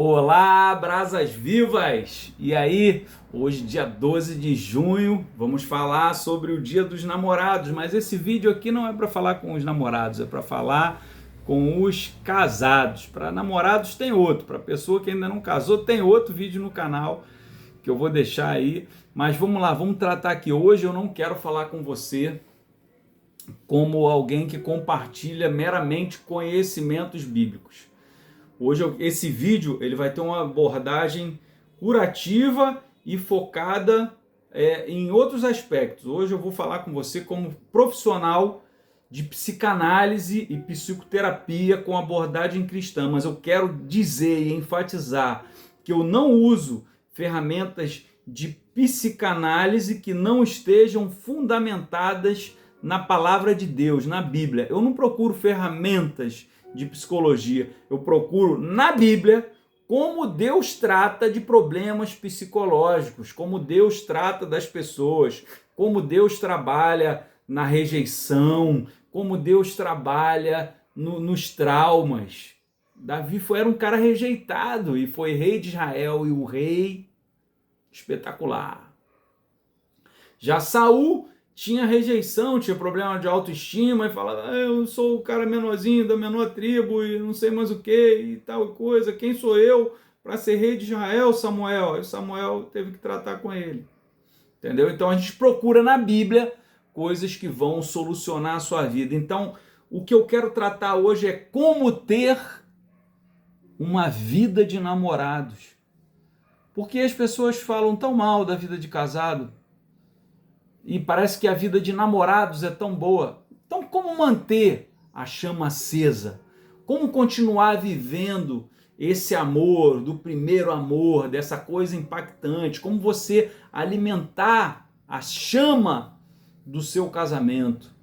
Olá, brasas vivas! E aí, hoje, dia 12 de junho, vamos falar sobre o Dia dos Namorados, mas esse vídeo aqui não é para falar com os namorados, é para falar com os casados. Para namorados tem outro, para pessoa que ainda não casou tem outro vídeo no canal que eu vou deixar aí, mas vamos lá, vamos tratar aqui. Hoje eu não quero falar com você como alguém que compartilha meramente conhecimentos bíblicos. Hoje esse vídeo ele vai ter uma abordagem curativa e focada em outros aspectos. Hoje eu vou falar com você como profissional de psicanálise e psicoterapia com abordagem cristã, mas eu quero dizer e enfatizar que eu não uso ferramentas de psicanálise que não estejam fundamentadas na palavra de Deus, na Bíblia. Eu não procuro ferramentas de psicologia, eu procuro na Bíblia como Deus trata de problemas psicológicos, como Deus trata das pessoas, como Deus trabalha na rejeição, como Deus trabalha nos traumas. Davi era um cara rejeitado e foi rei de Israel, e o rei espetacular. Já Saul tinha rejeição, tinha problema de autoestima, e falava, eu sou o cara menorzinho da menor tribo, e não sei mais o que, e tal coisa, quem sou eu para ser rei de Israel, Samuel? E Samuel teve que tratar com ele, entendeu? Então a gente procura na Bíblia coisas que vão solucionar a sua vida. Então o que eu quero tratar hoje é como ter uma vida de namorados. Porque as pessoas falam tão mal da vida de casado, e parece que a vida de namorados é tão boa. Então, como manter a chama acesa? Como continuar vivendo esse amor, do primeiro amor, dessa coisa impactante? Como você alimentar a chama do seu casamento?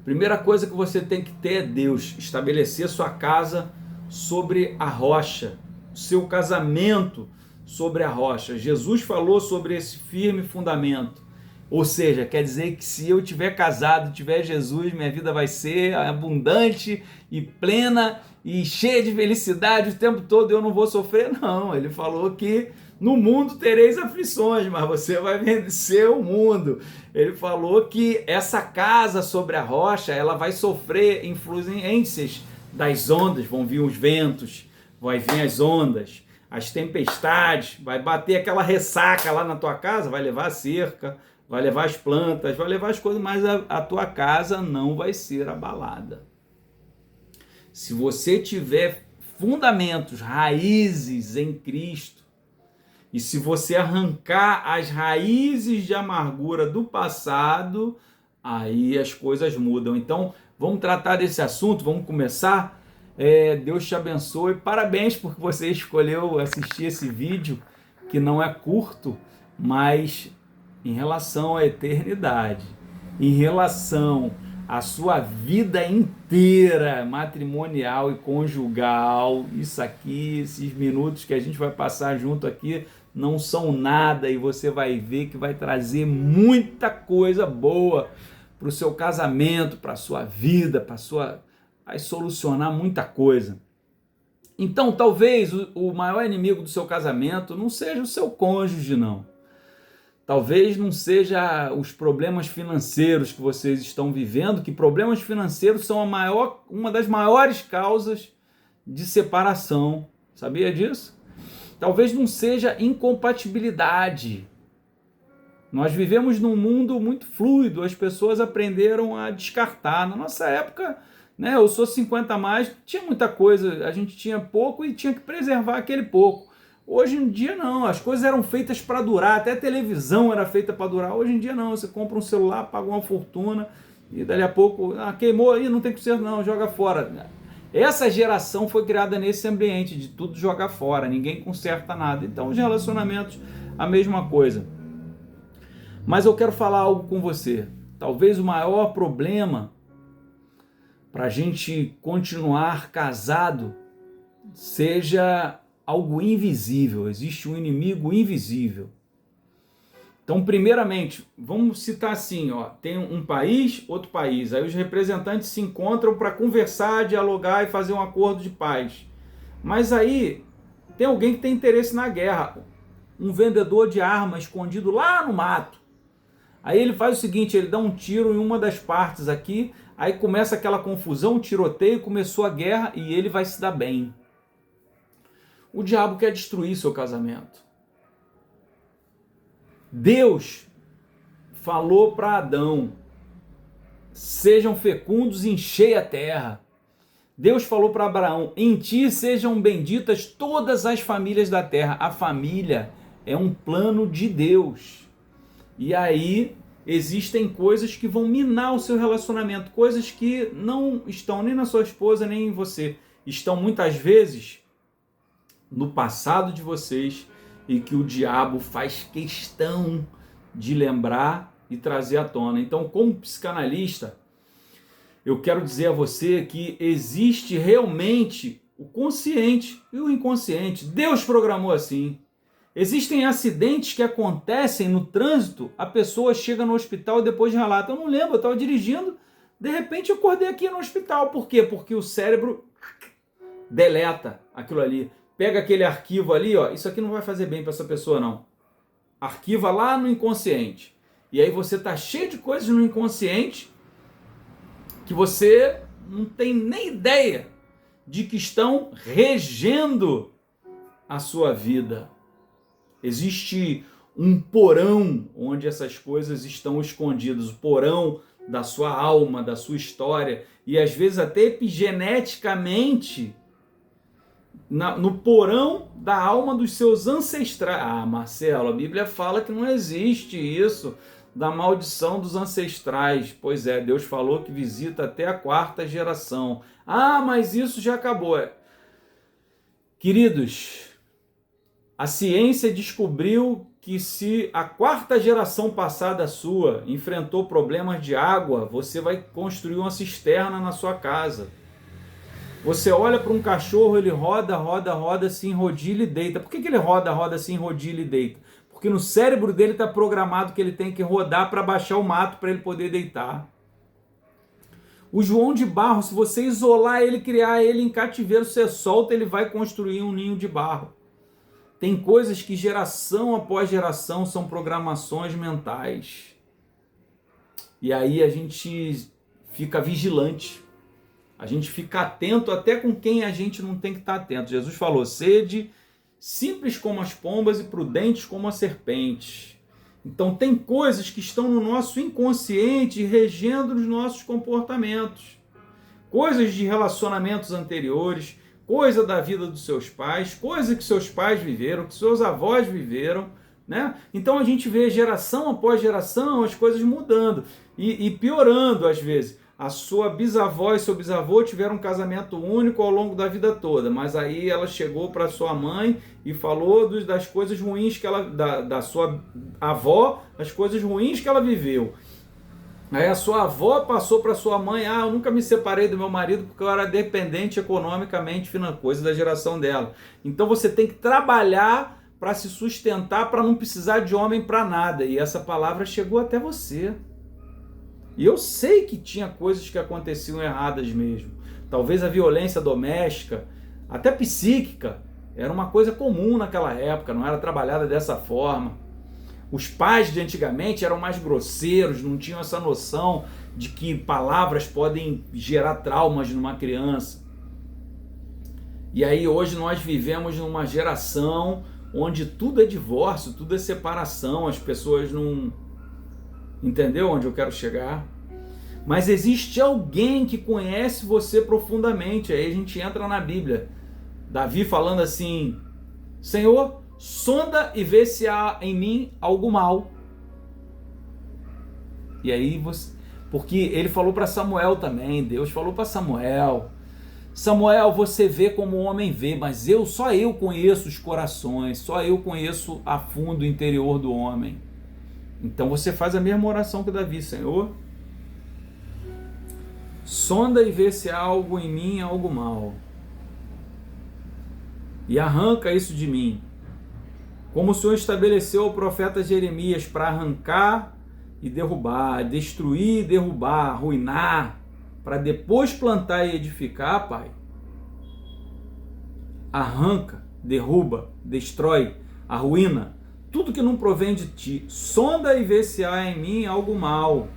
Primeira coisa que você tem que ter é Deus. Estabelecer sua casa sobre a rocha. O seu casamento sobre a rocha. Jesus falou sobre esse firme fundamento. Ou seja, quer dizer que se eu tiver casado, tiver Jesus, minha vida vai ser abundante e plena e cheia de felicidade o tempo todo, eu não vou sofrer, não. Ele falou que no mundo tereis aflições, mas você vai vencer o mundo. Ele falou que essa casa sobre a rocha, ela vai sofrer influências das ondas, vão vir os ventos, vai vir as ondas, as tempestades, vai bater aquela ressaca lá na tua casa, vai levar a cerca, vai levar as plantas, vai levar as coisas, mas a tua casa não vai ser abalada. Se você tiver fundamentos, raízes em Cristo, e se você arrancar as raízes de amargura do passado, aí as coisas mudam. Então, vamos tratar desse assunto, vamos começar. Deus te abençoe, parabéns porque você escolheu assistir esse vídeo, que não é curto, mas em relação à eternidade, em relação à sua vida inteira, matrimonial e conjugal, isso aqui, esses minutos que a gente vai passar junto aqui, não são nada, e você vai ver que vai trazer muita coisa boa para o seu casamento, para a sua vida, vai solucionar muita coisa. Então, talvez o maior inimigo do seu casamento não seja o seu cônjuge, não. Talvez não seja os problemas financeiros que vocês estão vivendo, que problemas financeiros são uma das maiores causas de separação. Sabia disso? Talvez não seja incompatibilidade. Nós vivemos num mundo muito fluido, as pessoas aprenderam a descartar. Na nossa época, né, eu sou 50 a mais, tinha muita coisa, a gente tinha pouco e tinha que preservar aquele pouco. Hoje em dia não, as coisas eram feitas para durar, até a televisão era feita para durar. Hoje em dia não, você compra um celular, paga uma fortuna e dali a pouco, queimou aí, não tem conserto não, joga fora. Essa geração foi criada nesse ambiente de tudo jogar fora, ninguém conserta nada. Então os relacionamentos, a mesma coisa. Mas eu quero falar algo com você. Talvez o maior problema para a gente continuar casado seja algo invisível. Existe um inimigo invisível. Então, primeiramente, vamos citar assim, tem um país, outro país. Aí os representantes se encontram para conversar, dialogar e fazer um acordo de paz. Mas aí tem alguém que tem interesse na guerra, um vendedor de armas escondido lá no mato. Aí ele faz o seguinte, ele dá um tiro em uma das partes aqui, aí começa aquela confusão, tiroteio, começou a guerra e ele vai se dar bem. O diabo quer destruir seu casamento. Deus falou para Adão, sejam fecundos e enchei a terra. Deus falou para Abraão, em ti sejam benditas todas as famílias da terra. A família é um plano de Deus. E aí existem coisas que vão minar o seu relacionamento, coisas que não estão nem na sua esposa, nem em você. Estão muitas vezes no passado de vocês e que o diabo faz questão de lembrar e trazer à tona. Então, como psicanalista, eu quero dizer a você que existe realmente o consciente e o inconsciente. Deus programou assim. Existem acidentes que acontecem no trânsito, a pessoa chega no hospital e depois relata, eu não lembro, eu estava dirigindo, de repente eu acordei aqui no hospital. Por quê? Porque o cérebro deleta aquilo ali. Pega aquele arquivo ali, ó, isso aqui não vai fazer bem para essa pessoa não. Arquiva lá no inconsciente. E aí você tá cheio de coisas no inconsciente que você não tem nem ideia de que estão regendo a sua vida. Existe um porão onde essas coisas estão escondidas, o porão da sua alma, da sua história, e às vezes até epigeneticamente no porão da alma dos seus ancestrais. Ah, Marcelo, a Bíblia fala que não existe isso, da maldição dos ancestrais. Pois é, Deus falou que visita até a 4ª geração. Ah, mas isso já acabou. Queridos, a ciência descobriu que se a 4ª geração passada sua enfrentou problemas de água, você vai construir uma cisterna na sua casa. Você olha para um cachorro, ele roda, se enrodilha e deita. Por que ele roda, se enrodilha e deita? Porque no cérebro dele está programado que ele tem que rodar para baixar o mato para ele poder deitar. O João de Barro, se você isolar ele, criar ele em cativeiro, você solta, ele vai construir um ninho de barro. Tem coisas que geração após geração são programações mentais. E aí a gente fica vigilante. A gente fica atento até com quem a gente não tem que estar atento. Jesus falou, sede simples como as pombas e prudentes como as serpentes. Então tem coisas que estão no nosso inconsciente regendo os nossos comportamentos. Coisas de relacionamentos anteriores, coisa da vida dos seus pais, coisa que seus pais viveram, que seus avós viveram, né? Então a gente vê geração após geração as coisas mudando e piorando às vezes. A sua bisavó e seu bisavô tiveram um casamento único ao longo da vida toda, mas aí ela chegou para sua mãe e falou das coisas ruins que ela, da sua avó, as coisas ruins que ela viveu. Aí a sua avó passou para sua mãe, eu nunca me separei do meu marido porque eu era dependente economicamente, coisa da geração dela. Então você tem que trabalhar para se sustentar, para não precisar de homem para nada. E essa palavra chegou até você. E eu sei que tinha coisas que aconteciam erradas mesmo. Talvez a violência doméstica, até psíquica, era uma coisa comum naquela época, não era trabalhada dessa forma. Os pais de antigamente eram mais grosseiros, não tinham essa noção de que palavras podem gerar traumas numa criança. E aí hoje nós vivemos numa geração onde tudo é divórcio, tudo é separação, as pessoas não... Entendeu onde eu quero chegar? Mas existe alguém que conhece você profundamente. Aí a gente entra na Bíblia. Davi falando assim, Senhor, sonda e vê se há em mim algo mal. E aí você... Porque ele falou para Samuel também, Deus falou para Samuel, Samuel, você vê como o homem vê, mas só eu conheço os corações, só eu conheço a fundo o interior do homem. Então você faz a mesma oração que Davi, Senhor, sonda e vê se há algo em mim, algo mal, e arranca isso de mim, como o Senhor estabeleceu ao profeta Jeremias para arrancar e derrubar, destruir e derrubar, arruinar, para depois plantar e edificar, Pai. arranca, derruba, destrói, arruína tudo que não provém de ti. Sonda e vê se há em mim algo mal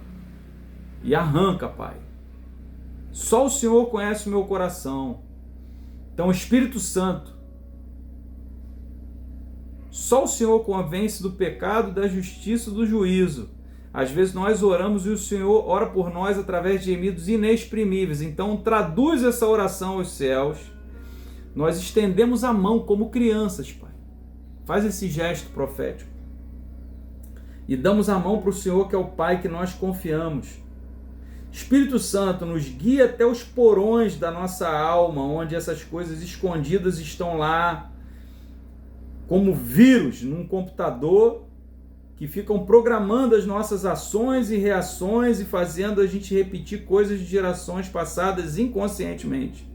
e arranca, Pai. Só o Senhor conhece o meu coração. Então, Espírito Santo, só o Senhor convence do pecado, da justiça e do juízo. Às vezes nós oramos e o Senhor ora por nós através de gemidos inexprimíveis. Então traduz essa oração aos céus. Nós estendemos a mão como crianças, Pai. Faz esse gesto profético. E damos a mão para o Senhor, que é o Pai que nós confiamos. Espírito Santo, nos guia até os porões da nossa alma, onde essas coisas escondidas estão lá, como vírus num computador, que ficam programando as nossas ações e reações e fazendo a gente repetir coisas de gerações passadas inconscientemente.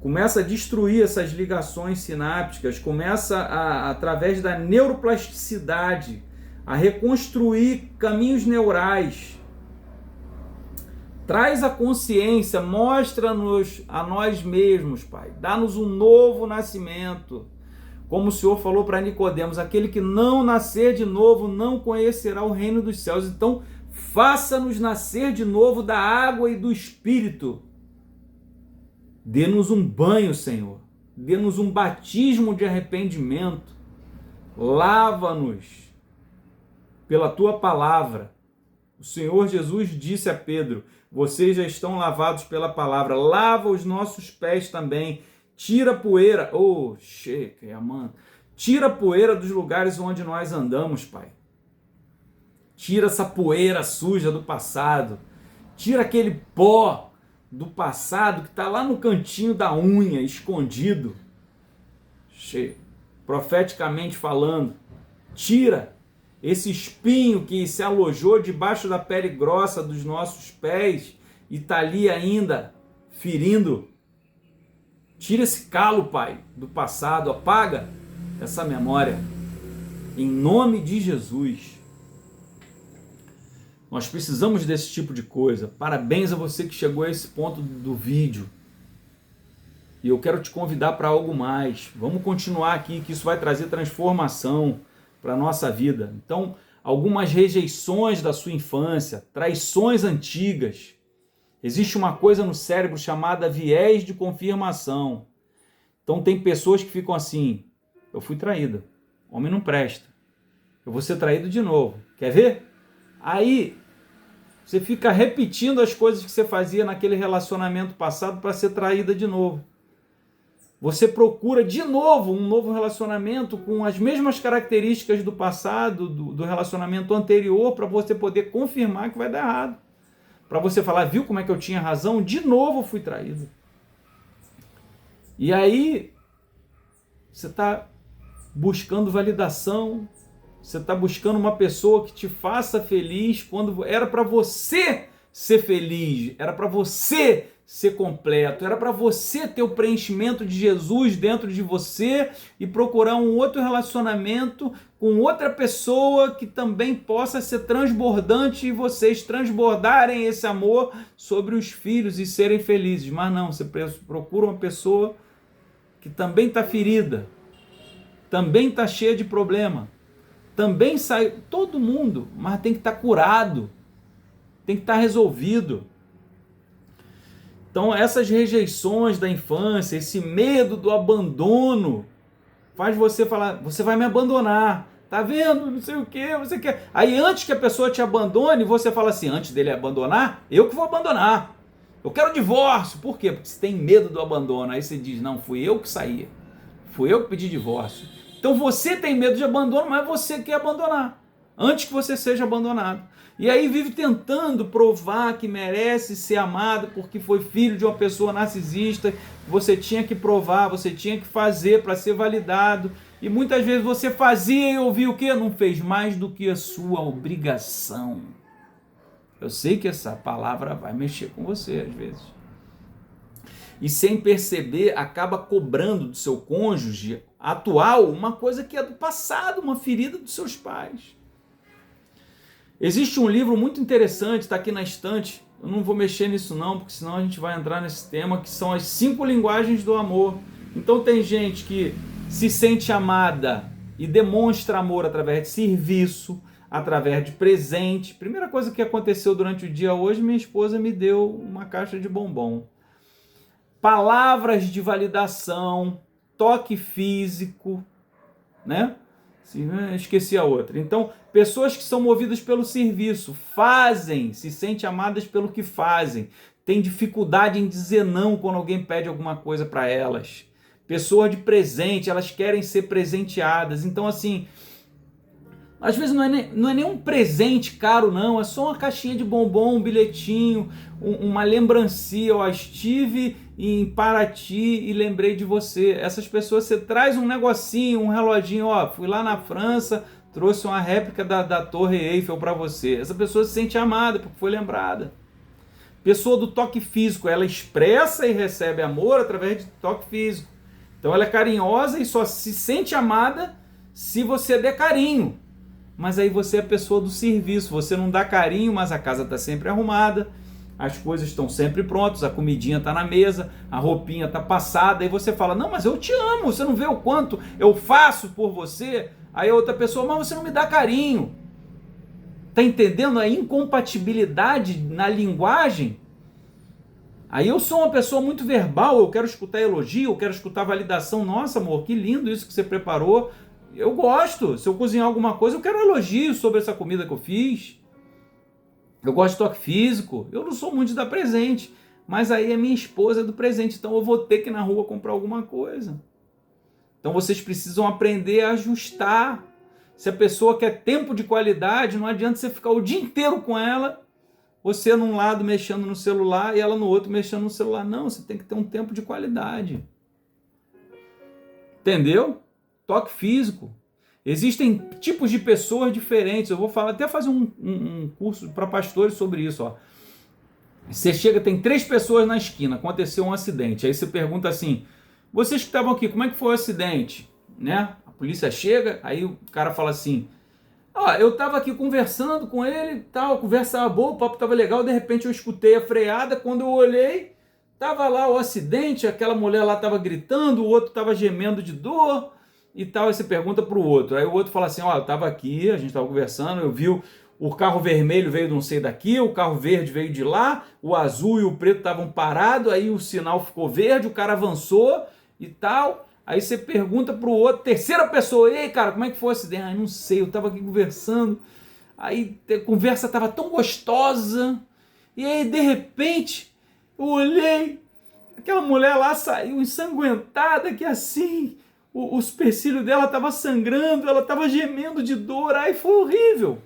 Começa a destruir essas ligações sinápticas, começa através da neuroplasticidade, a reconstruir caminhos neurais. Traz a consciência, mostra-nos a nós mesmos, Pai. Dá-nos um novo nascimento. Como o Senhor falou para Nicodemos, aquele que não nascer de novo não conhecerá o reino dos céus. Então, faça-nos nascer de novo da água e do Espírito. Dê-nos um banho, Senhor. Dê-nos um batismo de arrependimento. Lava-nos pela Tua palavra. O Senhor Jesus disse a Pedro, vocês já estão lavados pela palavra. Lava os nossos pés também. Tira a poeira, tira a poeira dos lugares onde nós andamos, Pai. Tira essa poeira suja do passado. Tira aquele pó do passado que está lá no cantinho da unha, escondido. Profeticamente falando, tira esse espinho que se alojou debaixo da pele grossa dos nossos pés e está ali ainda ferindo. Tira esse calo, Pai, do passado, apaga essa memória, em nome de Jesus. Nós precisamos desse tipo de coisa. Parabéns a você que chegou a esse ponto do vídeo. E eu quero te convidar para algo mais. Vamos continuar aqui, que isso vai trazer transformação para a nossa vida. Então, algumas rejeições da sua infância, traições antigas. Existe uma coisa no cérebro chamada viés de confirmação. Então tem pessoas que ficam assim, eu fui traída, homem não presta, eu vou ser traído de novo, quer ver? Aí você fica repetindo as coisas que você fazia naquele relacionamento passado para ser traída de novo. Você procura de novo um novo relacionamento com as mesmas características do passado, do relacionamento anterior, para você poder confirmar que vai dar errado. Para você falar, viu como é que eu tinha razão? De novo fui traído. E aí, você está buscando validação, você está buscando uma pessoa que te faça feliz, quando era para você ser feliz, era para você ser completo, era para você ter o preenchimento de Jesus dentro de você e procurar um outro relacionamento com outra pessoa que também possa ser transbordante e vocês transbordarem esse amor sobre os filhos e serem felizes. Mas não, você procura uma pessoa que também está ferida, também está cheia de problema, também sai, todo mundo, mas tem que estar curado, tem que estar resolvido. Então essas rejeições da infância, esse medo do abandono, faz você falar, você vai me abandonar, tá vendo, não sei o que, você quer. Aí antes que a pessoa te abandone, você fala assim, antes dele abandonar, eu que vou abandonar. Eu quero divórcio. Por quê? Porque você tem medo do abandono. Aí você diz, não, fui eu que saí. Fui eu que pedi divórcio. Então você tem medo de abandono, mas você quer abandonar. Antes que você seja abandonado. E aí vive tentando provar que merece ser amado porque foi filho de uma pessoa narcisista. Você tinha que provar, você tinha que fazer para ser validado. E muitas vezes você fazia e ouvia o quê? Não fez mais do que a sua obrigação. Eu sei que essa palavra vai mexer com você às vezes. E sem perceber, acaba cobrando do seu cônjuge atual uma coisa que é do passado, uma ferida dos seus pais. Existe um livro muito interessante, está aqui na estante, Eu não vou mexer nisso não, porque senão a gente vai entrar nesse tema que são as 5 linguagens do amor. Então tem gente que se sente amada e demonstra amor através de serviço, através de presente. Primeira coisa que aconteceu durante o dia hoje, minha esposa me deu uma caixa de bombom. Palavras de validação, toque físico, né? Esqueci a outra. Então, pessoas que são movidas pelo serviço, fazem, se sentem amadas pelo que fazem, têm dificuldade em dizer não quando alguém pede alguma coisa para elas. Pessoas de presente, elas querem ser presenteadas. Então, assim, às vezes não é nem um presente caro, não. É só uma caixinha de bombom, um bilhetinho, uma lembrancinha. Ó, estive em Paraty e lembrei de você. Essas pessoas, você traz um negocinho, um reloginho. Ó, fui lá na França, trouxe uma réplica da Torre Eiffel para você. Essa pessoa se sente amada porque foi lembrada. Pessoa do toque físico, ela expressa e recebe amor através de toque físico. Então ela é carinhosa e só se sente amada se você der carinho. Mas aí você é a pessoa do serviço, você não dá carinho, mas a casa está sempre arrumada, as coisas estão sempre prontas, a comidinha está na mesa, a roupinha está passada, aí você fala, não, mas eu te amo, você não vê o quanto eu faço por você? Aí a outra pessoa, mas você não me dá carinho. Tá entendendo a incompatibilidade na linguagem? Aí eu sou uma pessoa muito verbal, eu quero escutar elogio, eu quero escutar validação. Nossa, amor, que lindo isso que você preparou. Eu gosto. Se eu cozinhar alguma coisa, eu quero elogio sobre essa comida que eu fiz. Eu gosto de toque físico. Eu não sou muito de dar presente, mas aí a minha esposa é do presente, então eu vou ter que ir na rua comprar alguma coisa. Então vocês precisam aprender a ajustar. Se a pessoa quer tempo de qualidade, não adianta você ficar o dia inteiro com ela, você num lado mexendo no celular e ela no outro mexendo no celular. Não, você tem que ter um tempo de qualidade. Entendeu? Toque físico. Existem tipos de pessoas diferentes. Eu vou falar, até fazer um curso para pastores sobre isso. Ó. Você chega, tem 3 pessoas na esquina, aconteceu um acidente. Aí você pergunta assim, vocês que estavam aqui, como é que foi o acidente? Né? A polícia chega, aí o cara fala assim, eu estava aqui conversando com ele, tal, a conversa estava boa, o papo estava legal, de repente eu escutei a freada, quando eu olhei, estava lá o acidente, aquela mulher lá estava gritando, o outro estava gemendo de dor e tal, aí você pergunta para o outro, aí o outro fala assim, eu estava aqui, a gente estava conversando, eu vi o carro vermelho veio de não sei daqui, o carro verde veio de lá, o azul e o preto estavam parados, aí o sinal ficou verde, o cara avançou e tal. Aí você pergunta pro outro, terceira pessoa, ei cara, como é que foi o acidente? Não sei, eu tava aqui conversando, aí a conversa tava tão gostosa, e aí de repente, eu olhei, aquela mulher lá saiu ensanguentada, que assim, o supercílio dela tava sangrando, ela tava gemendo de dor, aí foi horrível.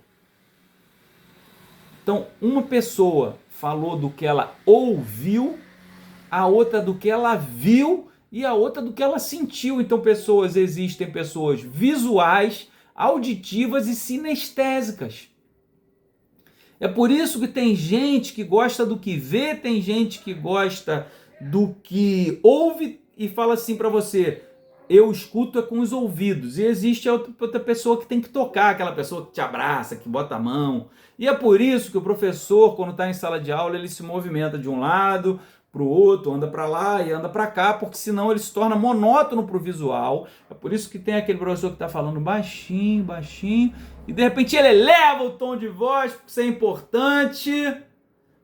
Então, uma pessoa falou do que ela ouviu, a outra do que ela viu, e a outra do que ela sentiu. Então existem pessoas visuais, auditivas e sinestésicas. É por isso que tem gente que gosta do que vê, tem gente que gosta do que ouve e fala assim para você, eu escuto com os ouvidos. E existe outra pessoa que tem que tocar, aquela pessoa que te abraça, que bota a mão. E é por isso que o professor, quando está em sala de aula, ele se movimenta de um lado para o outro, anda para lá e anda para cá, porque senão ele se torna monótono para o visual. É por isso que tem aquele professor que está falando baixinho, baixinho, e de repente ele eleva o tom de voz, porque isso é importante,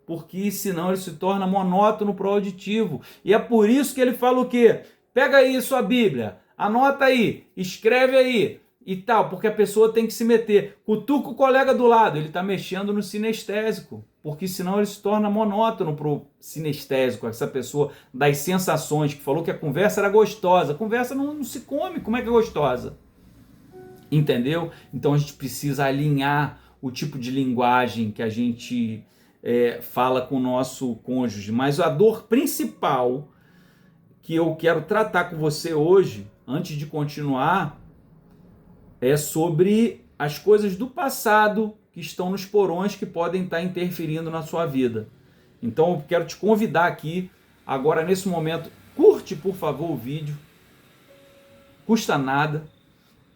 porque senão ele se torna monótono para o auditivo. E é por isso que ele fala o quê? Pega aí sua Bíblia, anota aí, escreve aí e tal, porque a pessoa tem que se meter. Cutuca o colega do lado, ele está mexendo no sinestésico, porque senão ele se torna monótono para o sinestésico, essa pessoa das sensações, que falou que a conversa era gostosa. A conversa não se come, como é que é gostosa? Entendeu? Então a gente precisa alinhar o tipo de linguagem que a gente fala com o nosso cônjuge. Mas a dor principal que eu quero tratar com você hoje, antes de continuar, é sobre as coisas do passado que estão nos porões que podem estar interferindo na sua vida. Então eu quero te convidar aqui, agora nesse momento, curte por favor o vídeo, custa nada,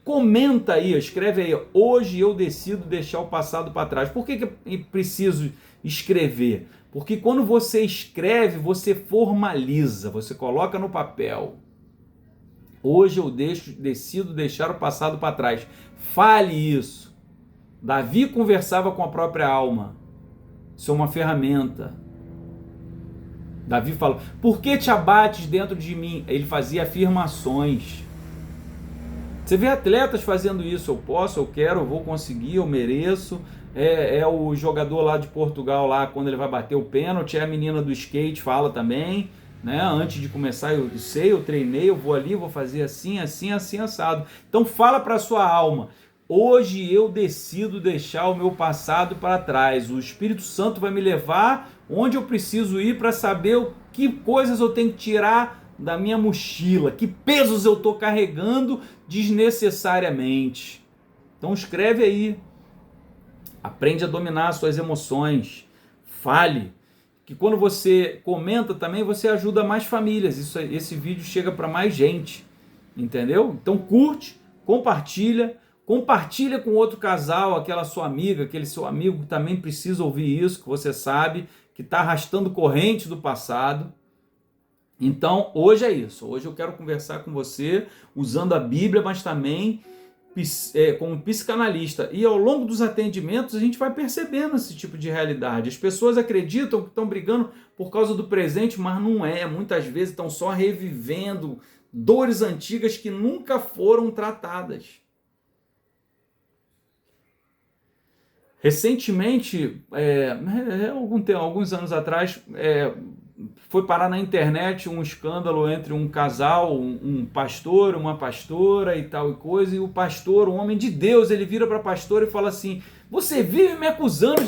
comenta aí, escreve aí, hoje eu decido deixar o passado para trás. Por que eu preciso escrever. Porque quando você escreve, você formaliza, você coloca no papel. Hoje eu decido deixar o passado para trás. Fale isso. Davi conversava com a própria alma. Isso é uma ferramenta. Davi fala: por que te abates dentro de mim? Ele fazia afirmações. Você vê atletas fazendo isso: eu posso, eu quero, eu vou conseguir, eu mereço. É o jogador lá de Portugal, lá, quando ele vai bater o pênalti, é a menina do skate, fala também, né? Antes de começar, eu sei, eu treinei, eu vou ali, vou fazer assim, assim, assim, assado. Então fala para a sua alma: hoje eu decido deixar o meu passado para trás. O Espírito Santo vai me levar onde eu preciso ir para saber que coisas eu tenho que tirar da minha mochila, que pesos eu estou carregando desnecessariamente. Então escreve aí. Aprende a dominar as suas emoções. Fale. Que quando você comenta também, você ajuda mais famílias. Esse vídeo chega para mais gente. Entendeu? Então curte, compartilha com outro casal, aquela sua amiga, aquele seu amigo que também precisa ouvir isso, que você sabe, que está arrastando corrente do passado. Então, hoje é isso. Hoje eu quero conversar com você usando a Bíblia, mas também como psicanalista. E ao longo dos atendimentos a gente vai percebendo esse tipo de realidade. As pessoas acreditam que estão brigando por causa do presente, mas não é. Muitas vezes estão só revivendo dores antigas que nunca foram tratadas. Recentemente, alguns anos atrás, foi parar na internet um escândalo entre um casal, um pastor, uma pastora e tal e coisa, e o pastor, um homem de Deus, ele vira para a pastora e fala assim: você vive me acusando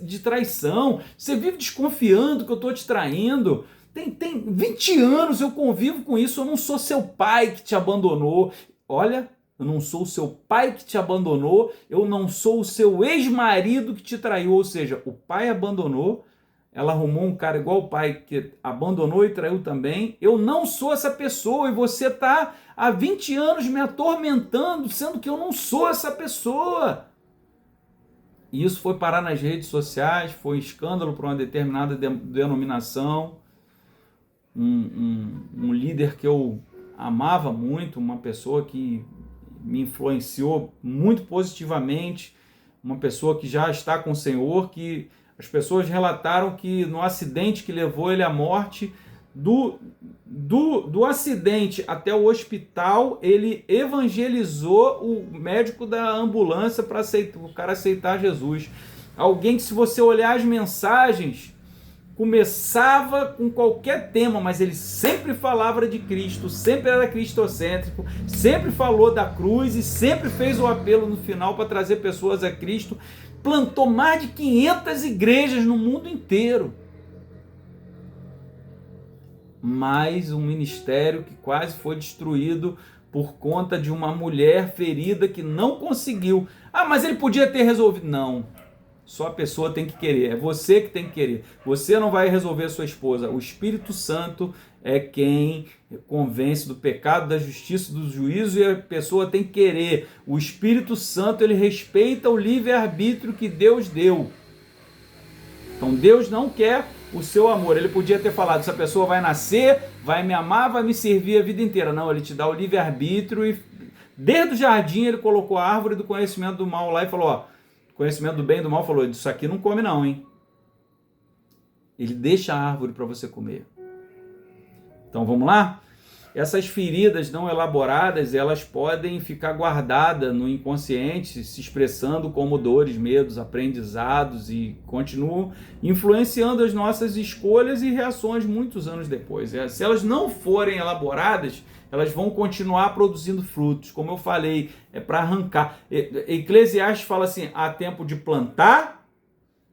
de traição, você vive desconfiando que eu estou te traindo, tem 20 anos eu convivo com isso, eu não sou seu pai que te abandonou. Olha, eu não sou o seu pai que te abandonou, eu não sou o seu ex-marido que te traiu, ou seja, o pai abandonou, ela arrumou um cara igual o pai que abandonou e traiu também. Eu não sou essa pessoa e você está há 20 anos me atormentando, sendo que eu não sou essa pessoa. E isso foi parar nas redes sociais, foi escândalo para uma determinada denominação. Um líder que eu amava muito, uma pessoa que me influenciou muito positivamente, uma pessoa que já está com o Senhor, que as pessoas relataram que no acidente que levou ele à morte, do acidente até o hospital, ele evangelizou o médico da ambulância para o cara aceitar Jesus. Alguém que, se você olhar as mensagens, começava com qualquer tema, mas ele sempre falava de Cristo, sempre era cristocêntrico, sempre falou da cruz e sempre fez o apelo no final para trazer pessoas a Cristo. Plantou mais de 500 igrejas no mundo inteiro. Mas um ministério que quase foi destruído por conta de uma mulher ferida que não conseguiu. Ah, mas ele podia ter resolvido. Não. Só a pessoa tem que querer, é você que tem que querer. Você não vai resolver a sua esposa. O Espírito Santo é quem convence do pecado, da justiça, do juízo, e a pessoa tem que querer. O Espírito Santo, ele respeita o livre-arbítrio que Deus deu. Então Deus não quer o seu amor. Ele podia ter falado: essa pessoa vai nascer, vai me amar, vai me servir a vida inteira. Não, ele te dá o livre-arbítrio e desde o jardim ele colocou a árvore do conhecimento do mal lá e falou: ó, conhecimento do bem e do mal, falou: isso aqui não come não, hein? Ele deixa a árvore para você comer. Então vamos lá? Essas feridas não elaboradas, elas podem ficar guardadas no inconsciente, se expressando como dores, medos, aprendizados, e continuam influenciando as nossas escolhas e reações muitos anos depois. Se elas não forem elaboradas, elas vão continuar produzindo frutos. Como eu falei, é para arrancar. Eclesiastes fala assim: há tempo de plantar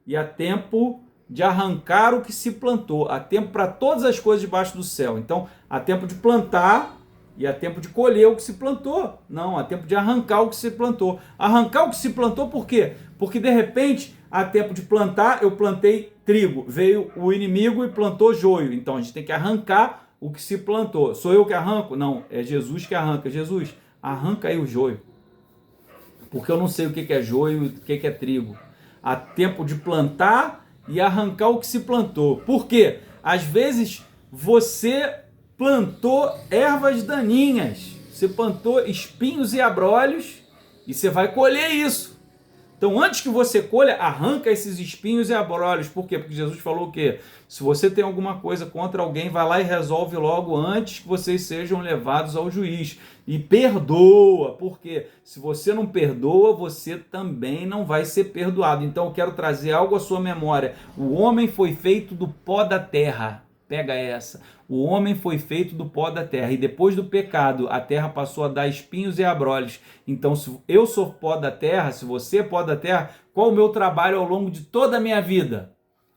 e há tempo de arrancar o que se plantou. Há tempo para todas as coisas debaixo do céu. Então, há tempo de plantar e há tempo de colher o que se plantou. Não, há tempo de arrancar o que se plantou. Arrancar o que se plantou por quê? Porque, de repente, há tempo de plantar, eu plantei trigo. Veio o inimigo e plantou joio. Então, a gente tem que arrancar o que se plantou. Sou eu que arranco? Não, é Jesus que arranca. Jesus, arranca aí o joio. Porque eu não sei o que é joio e o que é trigo. Há tempo de plantar e arrancar o que se plantou. Por quê? Às vezes você plantou ervas daninhas, você plantou espinhos e abrolhos e você vai colher isso. Então, antes que você colha, arranca esses espinhos e abrolhos. Por quê? Porque Jesus falou o quê? Se você tem alguma coisa contra alguém, vai lá e resolve logo antes que vocês sejam levados ao juiz. E perdoa, porque se você não perdoa, você também não vai ser perdoado. Então, eu quero trazer algo à sua memória. O homem foi feito do pó da terra. Pega essa. O homem foi feito do pó da terra e depois do pecado a terra passou a dar espinhos e abrolhos. Então, se eu sou pó da terra, se você é pó da terra, qual o meu trabalho ao longo de toda a minha vida?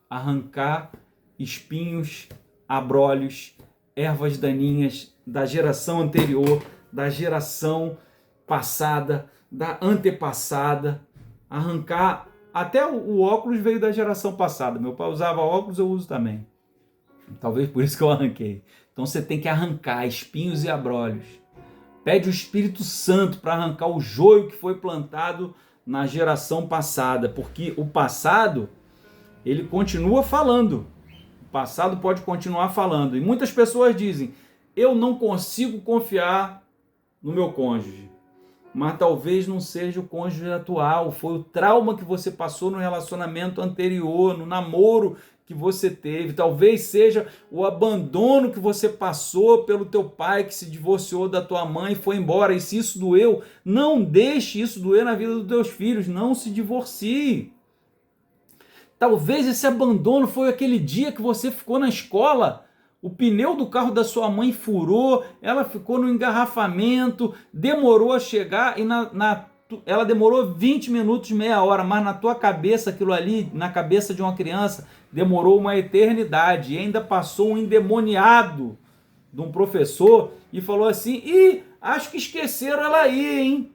Arrancar espinhos, abrolhos, ervas daninhas da geração anterior, da geração passada, da antepassada. Arrancar, até o óculos veio da geração passada. Meu pai usava óculos, eu uso também. Talvez por isso que eu arranquei. Então você tem que arrancar espinhos e abrolhos. Pede o Espírito Santo para arrancar o joio que foi plantado na geração passada, porque o passado, ele continua falando. O passado pode continuar falando. E muitas pessoas dizem, eu não consigo confiar no meu cônjuge. Mas talvez não seja o cônjuge atual, foi o trauma que você passou no relacionamento anterior, no namoro que você teve, talvez seja o abandono que você passou pelo teu pai que se divorciou da tua mãe e foi embora. E se isso doeu, não deixe isso doer na vida dos teus filhos, não se divorcie. Talvez esse abandono foi aquele dia que você ficou na escola, o pneu do carro da sua mãe furou, ela ficou no engarrafamento, demorou a chegar e ela demorou 20 minutos, meia hora, mas na tua cabeça, aquilo ali, na cabeça de uma criança, demorou uma eternidade. E ainda passou um endemoniado de um professor e falou assim, acho que esqueceram ela aí, hein?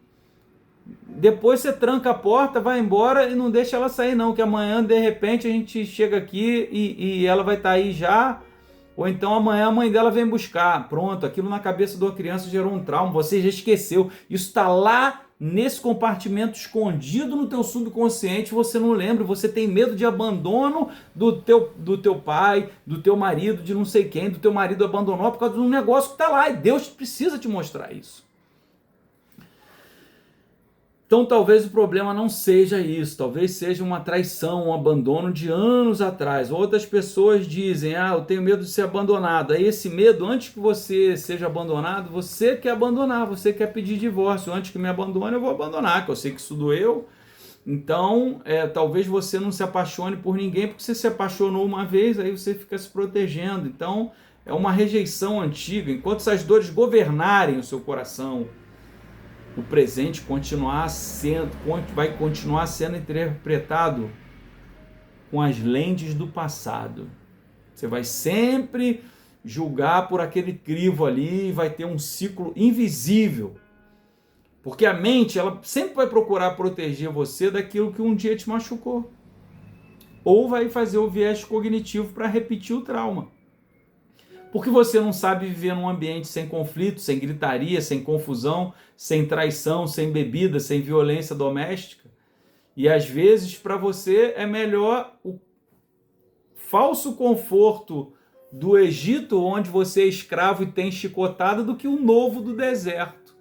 Depois você tranca a porta, vai embora e não deixa ela sair não, que amanhã de repente a gente chega aqui e ela vai estar aí já, ou então amanhã a mãe dela vem buscar. Pronto, aquilo na cabeça de uma criança gerou um trauma, você já esqueceu, isso está lá nesse compartimento escondido no teu subconsciente, você não lembra, você tem medo de abandono do teu pai, do teu marido, de não sei quem, do teu marido abandonou por causa de um negócio que está lá, e Deus precisa te mostrar isso. Então talvez o problema não seja isso, talvez seja uma traição, um abandono de anos atrás. Outras pessoas dizem, eu tenho medo de ser abandonado. Aí esse medo, antes que você seja abandonado, você quer abandonar, você quer pedir divórcio. Antes que me abandone, eu vou abandonar, que eu sei que isso doeu. Então, talvez você não se apaixone por ninguém, porque você se apaixonou uma vez, aí você fica se protegendo. Então, é uma rejeição antiga. Enquanto essas dores governarem o seu coração, o presente vai continuar sendo interpretado com as lentes do passado. Você vai sempre julgar por aquele crivo ali e vai ter um ciclo invisível. Porque a mente, ela sempre vai procurar proteger você daquilo que um dia te machucou. Ou vai fazer o viés cognitivo para repetir o trauma. Porque você não sabe viver num ambiente sem conflito, sem gritaria, sem confusão, sem traição, sem bebida, sem violência doméstica. E às vezes para você é melhor o falso conforto do Egito, onde você é escravo e tem chicotada, do que o novo do deserto.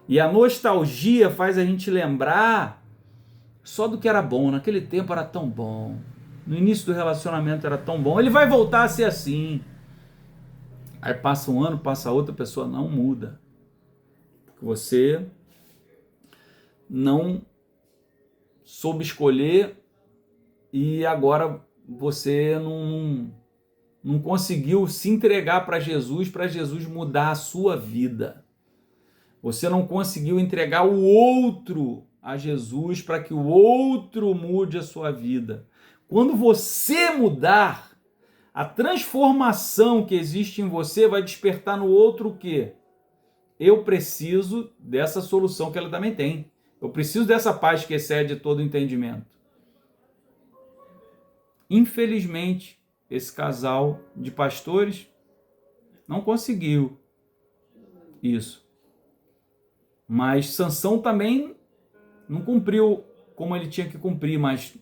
E a nostalgia faz a gente lembrar só do que era bom. Naquele tempo era tão bom. No início do relacionamento era tão bom. Ele vai voltar a ser assim. Aí passa um ano, passa outra, a pessoa não muda. Porque você não soube escolher e agora você não conseguiu se entregar para Jesus mudar a sua vida. Você não conseguiu entregar o outro a Jesus para que o outro mude a sua vida. Quando você mudar, a transformação que existe em você vai despertar no outro o quê? Eu preciso dessa solução que ela também tem. Eu preciso dessa paz que excede todo entendimento. Infelizmente, esse casal de pastores não conseguiu isso. Mas Sansão também não cumpriu como ele tinha que cumprir, mas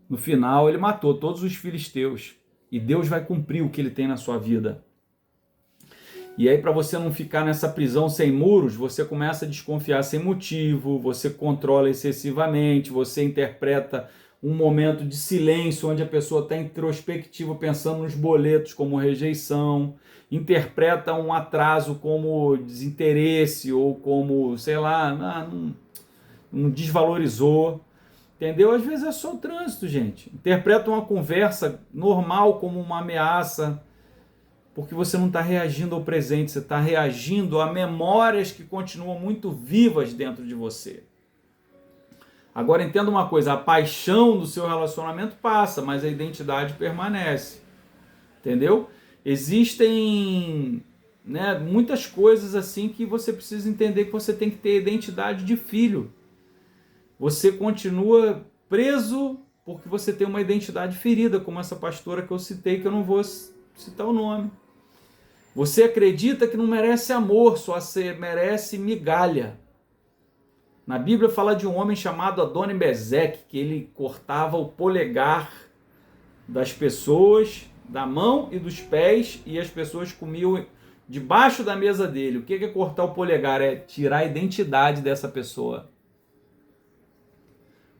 No final, ele matou todos os filisteus. E Deus vai cumprir o que ele tem na sua vida. E aí, para você não ficar nessa prisão sem muros, você começa a desconfiar sem motivo, você controla excessivamente, você interpreta um momento de silêncio onde a pessoa está introspectiva, pensando nos boletos como rejeição, interpreta um atraso como desinteresse ou como, sei lá, não desvalorizou. Entendeu? Às vezes é só o trânsito, gente. Interpreta uma conversa normal como uma ameaça, porque você não está reagindo ao presente, você está reagindo a memórias que continuam muito vivas dentro de você. Agora entenda uma coisa, a paixão do seu relacionamento passa, mas a identidade permanece. Entendeu? Existem, né, muitas coisas assim que você precisa entender que você tem que ter identidade de filho. Você continua preso porque você tem uma identidade ferida, como essa pastora que eu citei, que eu não vou citar o nome. Você acredita que não merece amor, só merece migalha. Na Bíblia fala de um homem chamado Adoni-Bezek, que ele cortava o polegar das pessoas, da mão e dos pés, e as pessoas comiam debaixo da mesa dele. O que é cortar o polegar? É tirar a identidade dessa pessoa.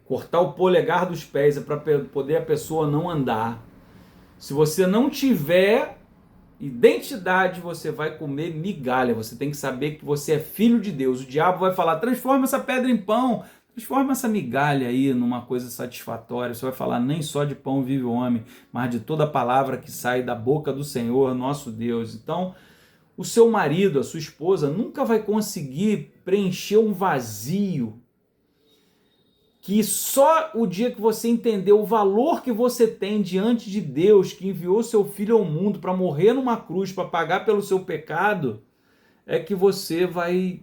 Cortar o polegar dos pés é para poder a pessoa não andar. Se você não tiver identidade, você vai comer migalha. Você tem que saber que você é filho de Deus. O diabo vai falar, transforma essa pedra em pão, transforma essa migalha aí numa coisa satisfatória. Você vai falar, nem só de pão vive o homem, mas de toda palavra que sai da boca do Senhor, nosso Deus. Então, o seu marido, a sua esposa, nunca vai conseguir preencher um vazio que só o dia que você entender o valor que você tem diante de Deus, que enviou seu filho ao mundo para morrer numa cruz, para pagar pelo seu pecado, é que você vai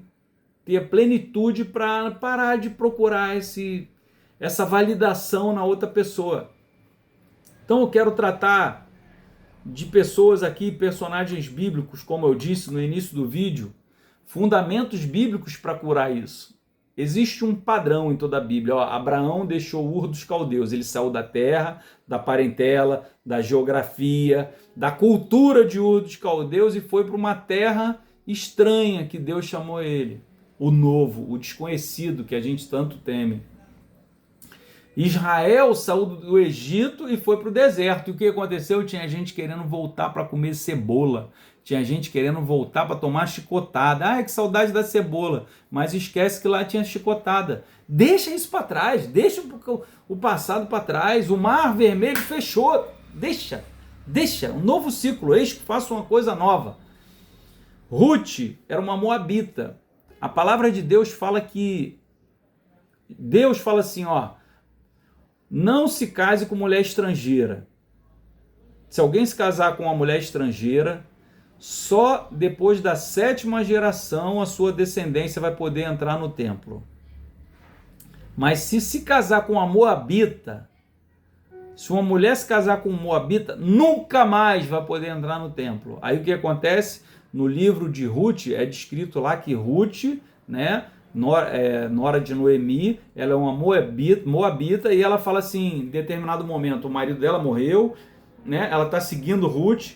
ter a plenitude para parar de procurar essa validação na outra pessoa. Então eu quero tratar de pessoas aqui, personagens bíblicos, como eu disse no início do vídeo, fundamentos bíblicos para curar isso. Existe um padrão em toda a Bíblia. Abraão deixou Ur dos Caldeus. Ele saiu da terra, da parentela, da geografia, da cultura de Ur dos Caldeus e foi para uma terra estranha que Deus chamou ele. O novo, o desconhecido que a gente tanto teme. Israel saiu do Egito e foi para o deserto. E o que aconteceu? Tinha gente querendo voltar para comer cebola. Tinha gente querendo voltar para tomar chicotada. Ai, que saudade da cebola. Mas esquece que lá tinha chicotada. Deixa isso para trás. Deixa o passado para trás. O mar vermelho fechou. Deixa. Um novo ciclo. Eis que faça uma coisa nova. Ruth era uma moabita. A palavra de Deus fala que... Deus fala assim, não se case com mulher estrangeira. Se alguém se casar com uma mulher estrangeira, só depois da 7ª geração a sua descendência vai poder entrar no templo. Mas se casar com uma moabita, se uma mulher se casar com um moabita, nunca mais vai poder entrar no templo. Aí o que acontece? No livro de Ruth é descrito lá que Ruth, né, nora de Noemi, ela é uma moabita e ela fala assim, em determinado momento, o marido dela morreu, né, ela está seguindo Ruth,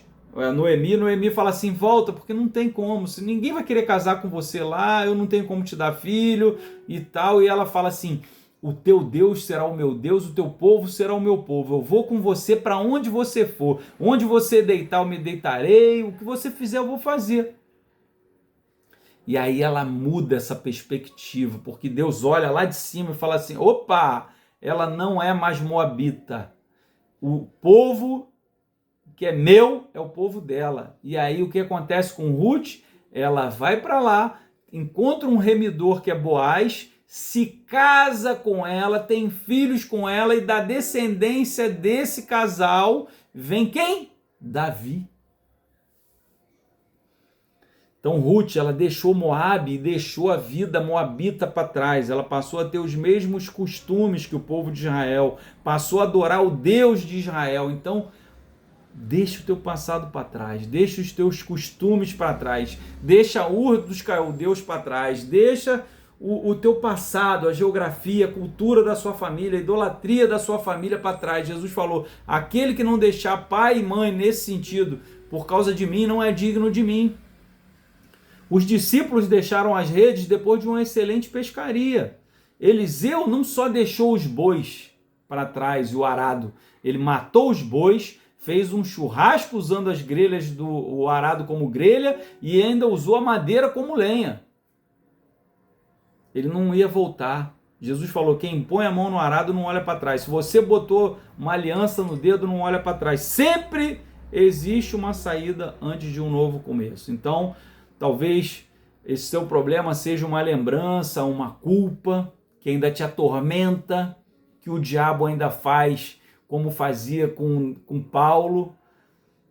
Noemi fala assim, volta, porque não tem como, se ninguém vai querer casar com você lá, eu não tenho como te dar filho e tal, e ela fala assim, o teu Deus será o meu Deus, o teu povo será o meu povo, eu vou com você para onde você for, onde você deitar eu me deitarei, o que você fizer eu vou fazer. E aí ela muda essa perspectiva, porque Deus olha lá de cima e fala assim, opa, ela não é mais moabita, o povo que é meu é o povo dela. E aí o que acontece com Ruth? Ela vai para lá, encontra um remidor que é Boaz, se casa com ela, tem filhos com ela e da descendência desse casal vem quem? Davi. Então Ruth, ela deixou Moabe e deixou a vida moabita para trás. Ela passou a ter os mesmos costumes que o povo de Israel, passou a adorar o Deus de Israel. Então, deixa o teu passado para trás, deixa os teus costumes para trás, deixa Ur dos Caldeus para trás, deixa o teu passado, a geografia, a cultura da sua família, a idolatria da sua família para trás. Jesus falou, aquele que não deixar pai e mãe nesse sentido, por causa de mim, não é digno de mim. Os discípulos deixaram as redes depois de uma excelente pescaria. Eliseu não só deixou os bois para trás e o arado, ele matou os bois, fez um churrasco usando as grelhas do arado como grelha e ainda usou a madeira como lenha. Ele não ia voltar. Jesus falou, quem põe a mão no arado não olha para trás. Se você botou uma aliança no dedo, não olha para trás. Sempre existe uma saída antes de um novo começo. Então, talvez esse seu problema seja uma lembrança, uma culpa que ainda te atormenta, que o diabo ainda faz como fazia com Paulo,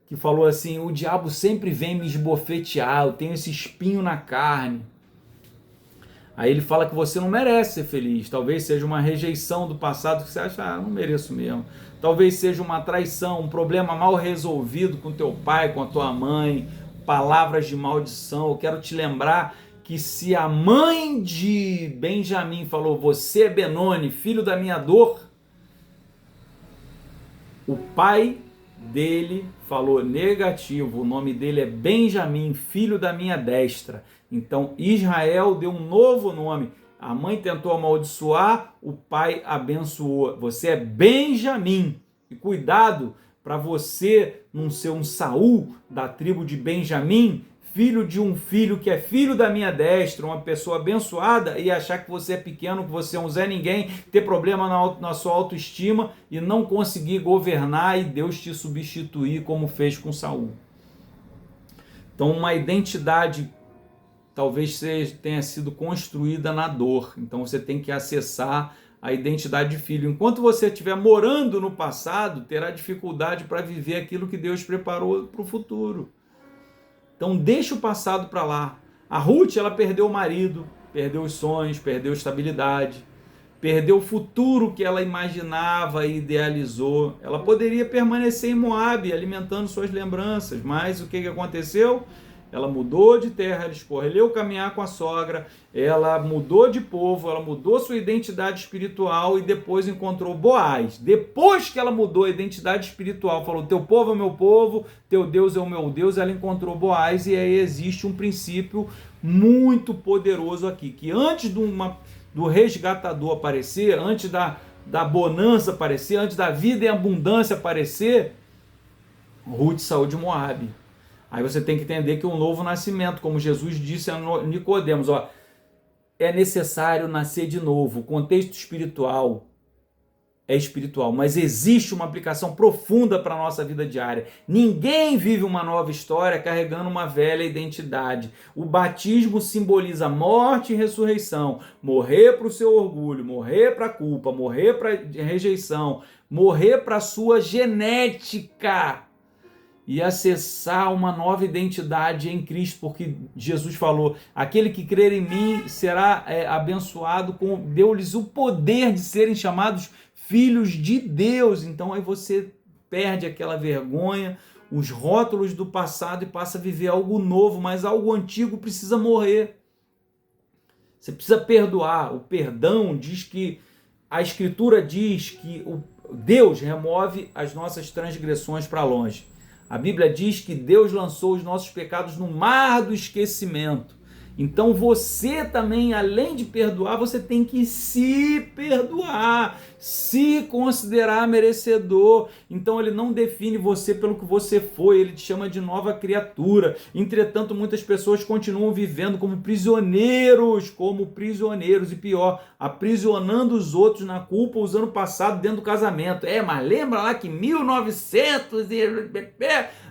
que falou assim, o diabo sempre vem me esbofetear, eu tenho esse espinho na carne. Aí ele fala que você não merece ser feliz. Talvez seja uma rejeição do passado que você acha, não mereço mesmo. Talvez seja uma traição, um problema mal resolvido com teu pai, com a tua mãe, palavras de maldição. Eu quero te lembrar que se a mãe de Benjamim falou, você é Benoni, filho da minha dor, o pai dele falou negativo, o nome dele é Benjamim, filho da minha destra. Então Israel deu um novo nome. A mãe tentou amaldiçoar, o pai abençoou. Você é Benjamim. E cuidado para você não ser um Saul da tribo de Benjamim, filho de um filho que é filho da minha destra, uma pessoa abençoada, e achar que você é pequeno, que você é um Zé Ninguém, ter problema na sua autoestima e não conseguir governar e Deus te substituir como fez com Saul. Então uma identidade talvez tenha sido construída na dor. Então você tem que acessar a identidade de filho. Enquanto você estiver morando no passado, terá dificuldade para viver aquilo que Deus preparou para o futuro. Então deixa o passado para lá. A Ruth, ela perdeu o marido, perdeu os sonhos, perdeu a estabilidade, perdeu o futuro que ela imaginava e idealizou. Ela poderia permanecer em Moabe, alimentando suas lembranças, mas o que aconteceu? Ela mudou de terra, ela escolheu caminhar com a sogra, ela mudou de povo, ela mudou sua identidade espiritual e depois encontrou Boaz. Depois que ela mudou a identidade espiritual, falou, teu povo é o meu povo, teu Deus é o meu Deus, ela encontrou Boaz e aí existe um princípio muito poderoso aqui, que antes do resgatador aparecer, antes da bonança aparecer, antes da vida em abundância aparecer, Ruth saiu de Moabe. Aí você tem que entender que um novo nascimento, como Jesus disse a Nicodemos, é necessário nascer de novo. O contexto espiritual é espiritual, mas existe uma aplicação profunda para a nossa vida diária. Ninguém vive uma nova história carregando uma velha identidade. O batismo simboliza morte e ressurreição. Morrer para o seu orgulho, morrer para a culpa, morrer para a rejeição, morrer para a sua genética e acessar uma nova identidade em Cristo, porque Jesus falou, aquele que crer em mim será abençoado, deu-lhes o poder de serem chamados filhos de Deus. Então aí você perde aquela vergonha, os rótulos do passado e passa a viver algo novo, mas algo antigo precisa morrer. Você precisa perdoar. O perdão diz que, a Escritura diz que Deus remove as nossas transgressões para longe. A Bíblia diz que Deus lançou os nossos pecados no mar do esquecimento. Então você também, além de perdoar, você tem que se perdoar, se considerar merecedor. Então ele não define você pelo que você foi, ele te chama de nova criatura. Entretanto, muitas pessoas continuam vivendo como prisioneiros e pior, aprisionando os outros na culpa, usando o passado dentro do casamento. Mas lembra lá que 1900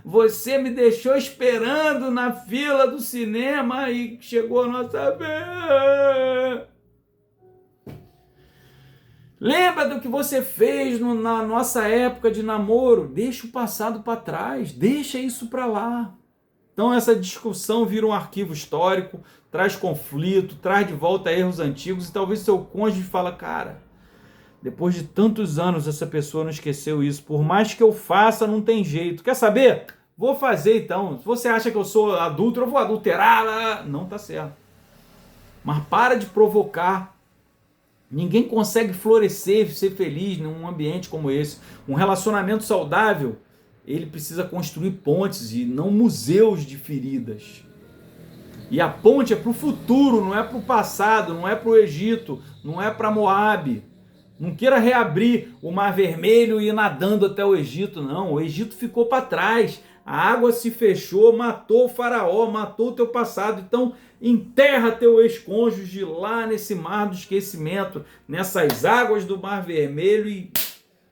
você me deixou esperando na fila do cinema e chegou a nossa vez. Lembra do que você fez na nossa época de namoro? Deixa o passado para trás, deixa isso para lá. Então essa discussão vira um arquivo histórico, traz conflito, traz de volta erros antigos e talvez seu cônjuge fala, cara, depois de tantos anos essa pessoa não esqueceu isso, por mais que eu faça não tem jeito. Quer saber? Vou fazer então. Se você acha que eu sou adúltero, eu vou adulterar. Não tá certo. Mas para de provocar. Ninguém consegue florescer, ser feliz num ambiente como esse. Um relacionamento saudável, ele precisa construir pontes e não museus de feridas. E a ponte é para o futuro, não é para o passado, não é para o Egito, não é para Moabe. Não queira reabrir o Mar Vermelho e ir nadando até o Egito, não. O Egito ficou para trás. A água se fechou, matou o faraó, matou o teu passado. Então, enterra teu ex-cônjuge lá nesse mar do esquecimento, nessas águas do Mar Vermelho e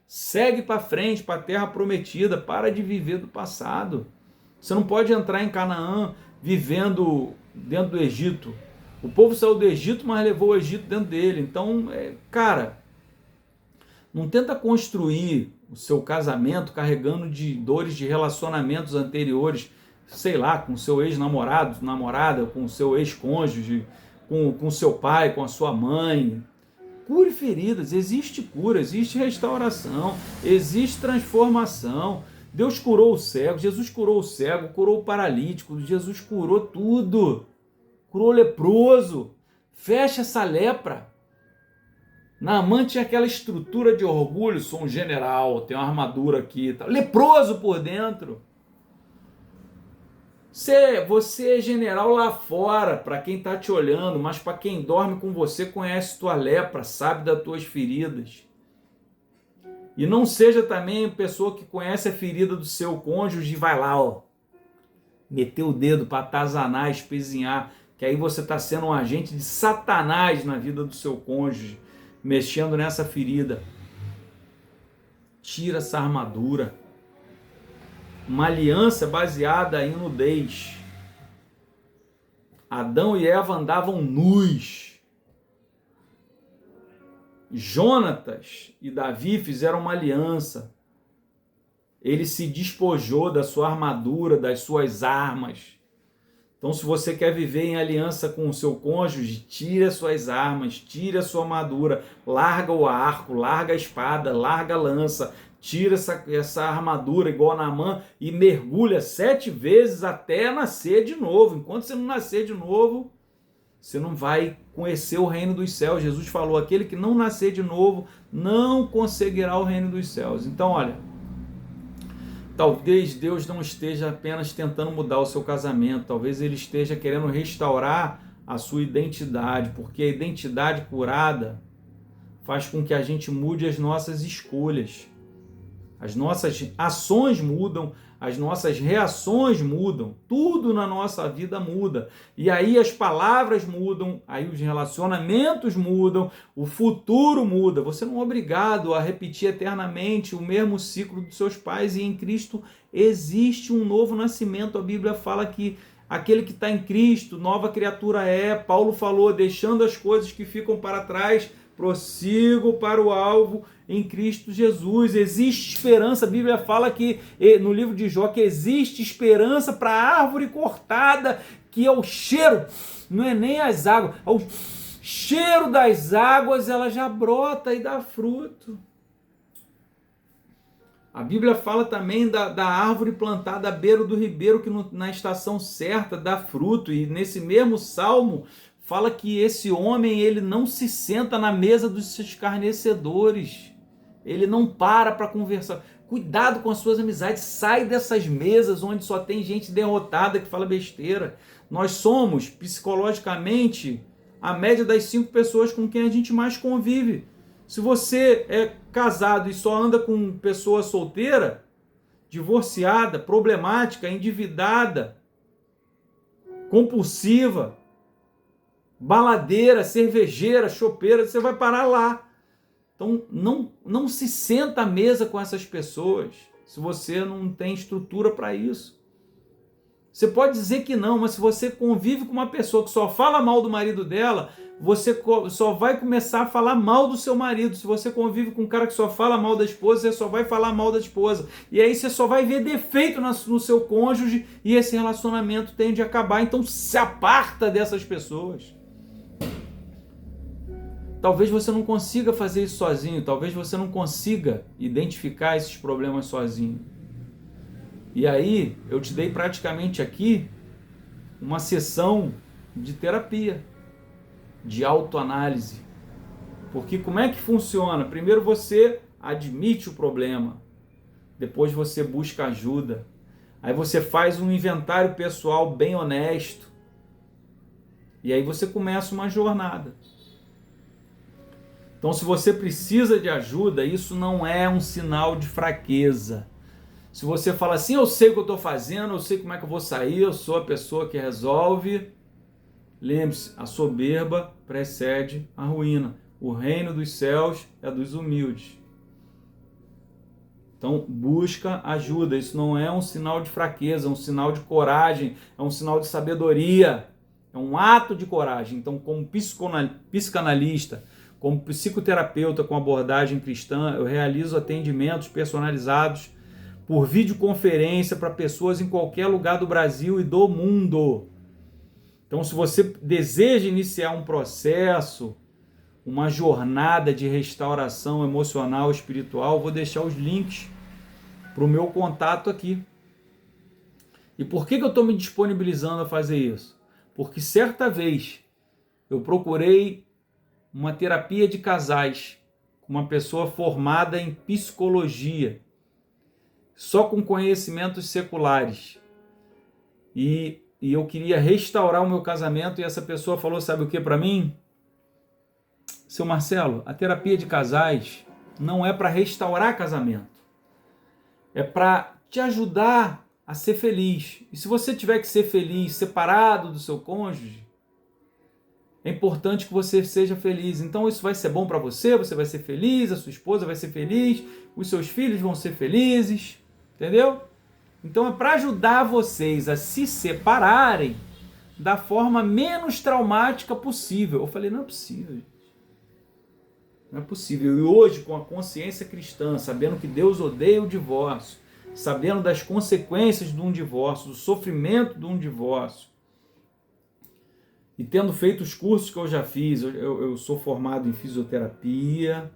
segue para frente, para a terra prometida. Para de viver do passado. Você não pode entrar em Canaã vivendo dentro do Egito. O povo saiu do Egito, mas levou o Egito dentro dele. Então, cara, não tenta construir o seu casamento carregando de dores de relacionamentos anteriores, sei lá, com seu ex-namorado, namorada, com seu ex-cônjuge, com seu pai, com a sua mãe. Cure feridas, existe cura, existe restauração, existe transformação. Deus curou o cego, Jesus curou o cego, curou o paralítico, Jesus curou tudo. Curou o leproso. Fecha essa lepra. Naamã tinha aquela estrutura de orgulho, sou um general, tenho uma armadura aqui, tá? Leproso por dentro. Você é general lá fora, para quem está te olhando, mas para quem dorme com você, conhece tua lepra, sabe das tuas feridas. E não seja também pessoa que conhece a ferida do seu cônjuge e vai lá, meter o dedo para atazanar, espezinhar, que aí você está sendo um agente de Satanás na vida do seu cônjuge, mexendo nessa ferida. Tira essa armadura. Uma aliança baseada em nudez. Adão e Eva andavam nus. Jonatas e Davi fizeram uma aliança. Ele se despojou da sua armadura, das suas armas. Então, se você quer viver em aliança com o seu cônjuge, tire as suas armas, tire a sua armadura, larga o arco, larga a espada, larga a lança, tira essa armadura igual a Naamã e mergulha 7 vezes até nascer de novo. Enquanto você não nascer de novo, você não vai conhecer o reino dos céus. Jesus falou, aquele que não nascer de novo não conseguirá o reino dos céus. Então, olha, talvez Deus não esteja apenas tentando mudar o seu casamento, talvez Ele esteja querendo restaurar a sua identidade, porque a identidade curada faz com que a gente mude as nossas escolhas. As nossas ações mudam, as nossas reações mudam, tudo na nossa vida muda. E aí as palavras mudam, aí os relacionamentos mudam, o futuro muda. Você não é obrigado a repetir eternamente o mesmo ciclo dos seus pais, e em Cristo existe um novo nascimento. A Bíblia fala que aquele que está em Cristo, nova criatura é. Paulo falou, deixando as coisas que ficam para trás, prossigo para o alvo em Cristo Jesus. Existe esperança. A Bíblia fala que no livro de Jó que existe esperança para a árvore cortada, que é o cheiro, não é nem as águas, é o cheiro das águas, ela já brota e dá fruto. A Bíblia fala também da árvore plantada à beira do ribeiro, que na estação certa dá fruto, e nesse mesmo salmo fala que esse homem, ele não se senta na mesa dos escarnecedores. Ele não para conversar. Cuidado com as suas amizades. Sai dessas mesas onde só tem gente derrotada que fala besteira. Nós somos, psicologicamente, a média das 5 pessoas com quem a gente mais convive. Se você é casado e só anda com pessoa solteira, divorciada, problemática, endividada, compulsiva, baladeira, cervejeira, chopeira, você vai parar lá. Então, não se senta à mesa com essas pessoas se você não tem estrutura para isso. Você pode dizer que não, mas se você convive com uma pessoa que só fala mal do marido dela, você só vai começar a falar mal do seu marido. Se você convive com um cara que só fala mal da esposa, você só vai falar mal da esposa. E aí você só vai ver defeito no seu cônjuge e esse relacionamento tende a acabar. Então, se aparta dessas pessoas. Talvez você não consiga fazer isso sozinho, talvez você não consiga identificar esses problemas sozinho. E aí, eu te dei praticamente aqui uma sessão de terapia. de autoanálise. Porque como é que funciona? Primeiro você admite o problema, depois você busca ajuda, aí você faz um inventário pessoal bem honesto, e aí você começa uma jornada. Então, se você precisa de ajuda, isso não é um sinal de fraqueza. Se você fala assim, eu sei o que eu estou fazendo, eu sei como é que eu vou sair, eu sou a pessoa que resolve, lembre-se, a soberba precede a ruína. O reino dos céus é dos humildes. Então, busca ajuda. Isso não é um sinal de fraqueza, é um sinal de coragem, é um sinal de sabedoria, é um ato de coragem. Então, como psicanalista, como psicoterapeuta com abordagem cristã, eu realizo atendimentos personalizados por videoconferência para pessoas em qualquer lugar do Brasil e do mundo. Então, se você deseja iniciar um processo, uma jornada de restauração emocional e espiritual, vou deixar os links para o meu contato aqui. E por que eu estou me disponibilizando a fazer isso? Porque certa vez eu procurei uma terapia de casais com uma pessoa formada em psicologia, só com conhecimentos seculares. E eu queria restaurar o meu casamento e essa pessoa falou, sabe o que para mim? Seu Marcelo, a terapia de casais não é para restaurar casamento. É para te ajudar a ser feliz. E se você tiver que ser feliz separado do seu cônjuge, é importante que você seja feliz. Então isso vai ser bom para você, você vai ser feliz, a sua esposa vai ser feliz, os seus filhos vão ser felizes, entendeu? Então é para ajudar vocês a se separarem da forma menos traumática possível. Eu falei, não é possível, gente. Não é possível. E hoje, com a consciência cristã, sabendo que Deus odeia o divórcio, sabendo das consequências de um divórcio, do sofrimento de um divórcio, e tendo feito os cursos que eu já fiz, eu sou formado em fisioterapia,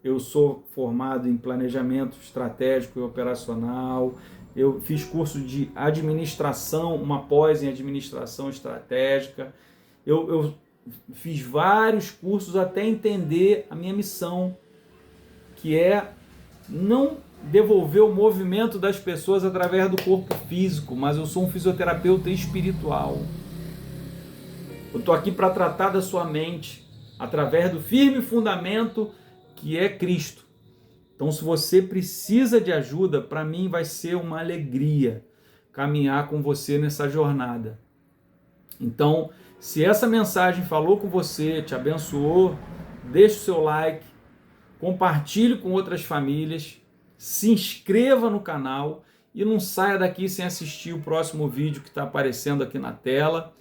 eu sou formado em planejamento estratégico e operacional, eu fiz curso de administração, uma pós em administração estratégica, eu fiz vários cursos até entender a minha missão, que é não devolver o movimento das pessoas através do corpo físico, mas eu sou um fisioterapeuta espiritual. Eu estou aqui para tratar da sua mente através do firme fundamento que é Cristo. Então, se você precisa de ajuda, para mim vai ser uma alegria caminhar com você nessa jornada. Então, se essa mensagem falou com você, te abençoou, deixe o seu like, compartilhe com outras famílias, se inscreva no canal e não saia daqui sem assistir o próximo vídeo que está aparecendo aqui na tela.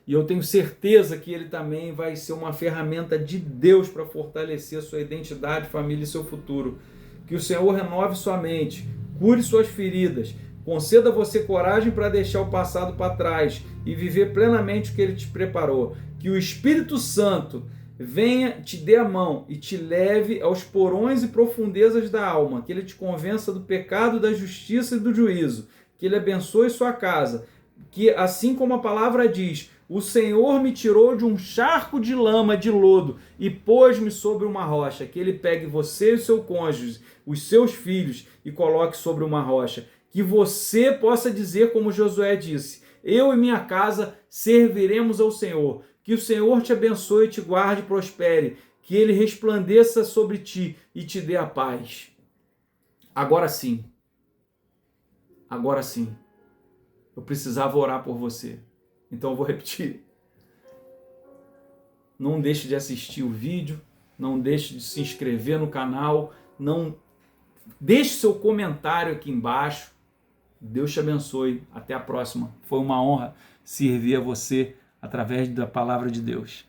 E eu tenho certeza que ele também vai ser uma ferramenta de Deus para fortalecer a sua identidade, família e seu futuro. Que o Senhor renove sua mente, cure suas feridas, conceda a você coragem para deixar o passado para trás e viver plenamente o que Ele te preparou. Que o Espírito Santo venha, te dê a mão e te leve aos porões e profundezas da alma. Que Ele te convença do pecado, da justiça e do juízo. Que Ele abençoe sua casa. Que assim como a palavra diz, o Senhor me tirou de um charco de lama, de lodo, e pôs-me sobre uma rocha. Que Ele pegue você e o seu cônjuge, os seus filhos, e coloque sobre uma rocha. Que você possa dizer como Josué disse, eu e minha casa serviremos ao Senhor. Que o Senhor te abençoe, te guarde e prospere. Que Ele resplandeça sobre ti e te dê a paz. Agora sim, eu precisava orar por você. Então eu vou repetir. Não deixe de assistir o vídeo, não deixe de se inscrever no canal, não deixe seu comentário aqui embaixo. Deus te abençoe. Até a próxima. Foi uma honra servir a você através da palavra de Deus.